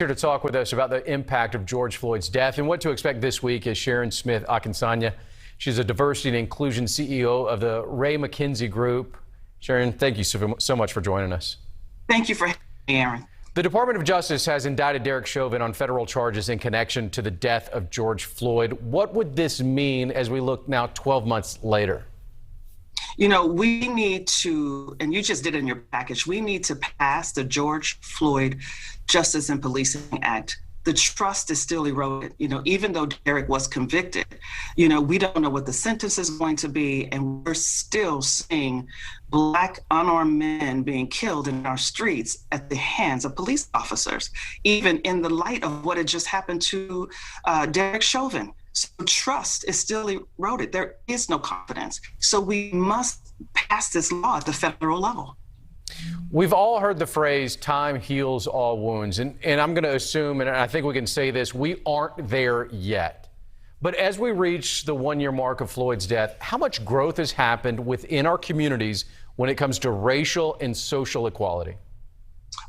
Here to talk with us about the impact of George Floyd's death and what to expect this week is Sharon Smith-Akinsanya. She's a diversity and inclusion CEO of the Ray McKenzie Group. Sharon, thank you so much for joining us. Thank you for having me, Aaron. The Department of Justice has indicted Derek Chauvin on federal charges in connection to the death of George Floyd. What would this mean as we look now 12 months later? You know, we need to, and you just did it in your package, we need to pass the George Floyd Justice and Policing Act. The trust is still eroded. You know, even though Derek was convicted, you know, we don't know what the sentence is going to be, and we're still seeing Black unarmed men being killed in our streets at the hands of police officers, even in the light of what had just happened to Derek Chauvin. So trust is still eroded. There is no confidence. So we must pass this law at the federal level. We've all heard the phrase, time heals all wounds. And I'm going to assume, and I think we can say this, we aren't there yet. But as we reach the one-year mark of Floyd's death, how much growth has happened within our communities when it comes to racial and social equality?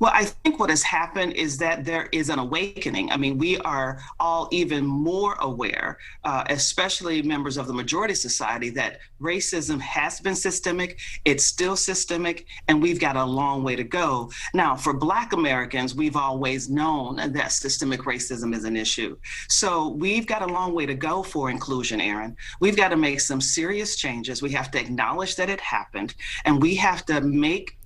Well, I think what has happened is that there is an awakening. I mean, we are all even more aware, especially members of the majority society, that racism has been systemic, it's still systemic, and we've got a long way to go. Now, for Black Americans, we've always known that systemic racism is an issue. So we've got a long way to go for inclusion, Aaron. We've got to make some serious changes. We have to acknowledge that it happened, and we have to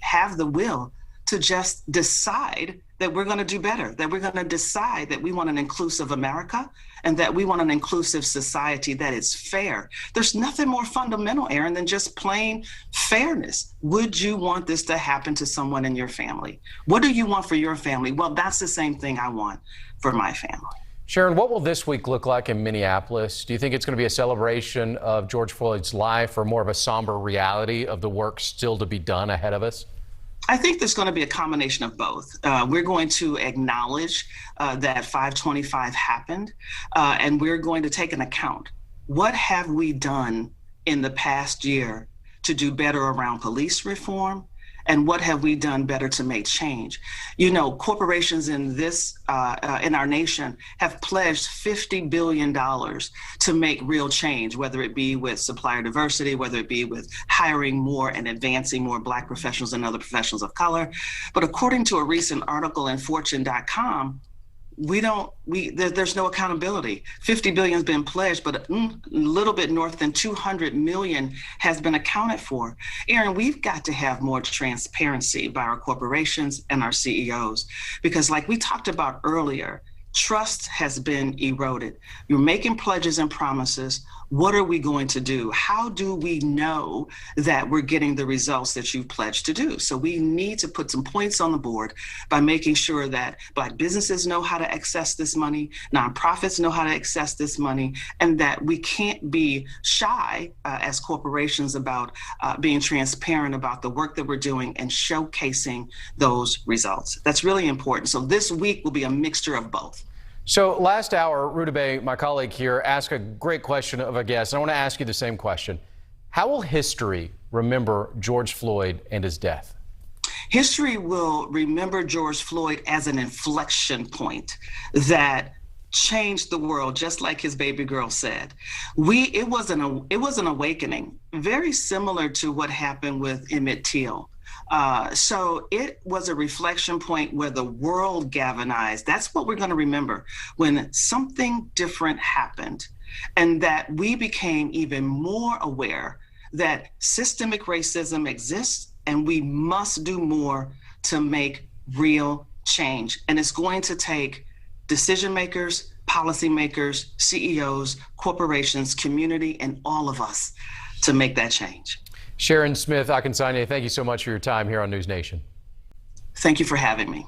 have the will to just decide that we're going to do better, that we're going to decide that we want an inclusive America and that we want an inclusive society that is fair. There's nothing more fundamental, Aaron, than just plain fairness. Would you want this to happen to someone in your family? What do you want for your family? Well, that's the same thing I want for my family. Sharon, what will this week look like in Minneapolis? Do you think it's going to be a celebration of George Floyd's life or more of a somber reality of the work still to be done ahead of us? I think there's going to be a combination of both. We're going to acknowledge that 525 happened, and we're going to take an account. What have we done in the past year to do better around police reform? And what have we done better to make change? You know, corporations in our nation have pledged $50 billion to make real change, whether it be with supplier diversity, whether it be with hiring more and advancing more Black professionals and other professionals of color. But according to a recent article in Fortune.com, there's no accountability. 50 billion has been pledged, but a little bit north than 200 million has been accounted for. Aaron, we've got to have more transparency by our corporations and our CEOs, because like we talked about earlier, trust has been eroded. You're making pledges and promises. What are we going to do? How do we know that we're getting the results that you've pledged to do? So we need to put some points on the board by making sure that Black businesses know how to access this money, nonprofits know how to access this money, and that we can't be shy as corporations about being transparent about the work that we're doing and showcasing those results. That's really important. So this week will be a mixture of both. So last hour, Rudabeh, my colleague here, asked a great question of a guest. I want to ask you the same question. How will history remember George Floyd and his death? History will remember George Floyd as an inflection point that changed the world, just like his baby girl said. It was an awakening, very similar to what happened with Emmett Till. So it was a reflection point where the world galvanized. That's what we're going to remember, when something different happened and that we became even more aware that systemic racism exists and we must do more to make real change. And it's going to take decision makers, policymakers, CEOs, corporations, community, and all of us to make that change. Sharon Smith-Akinsanya, thank you so much for your time here on NewsNation. Thank you for having me.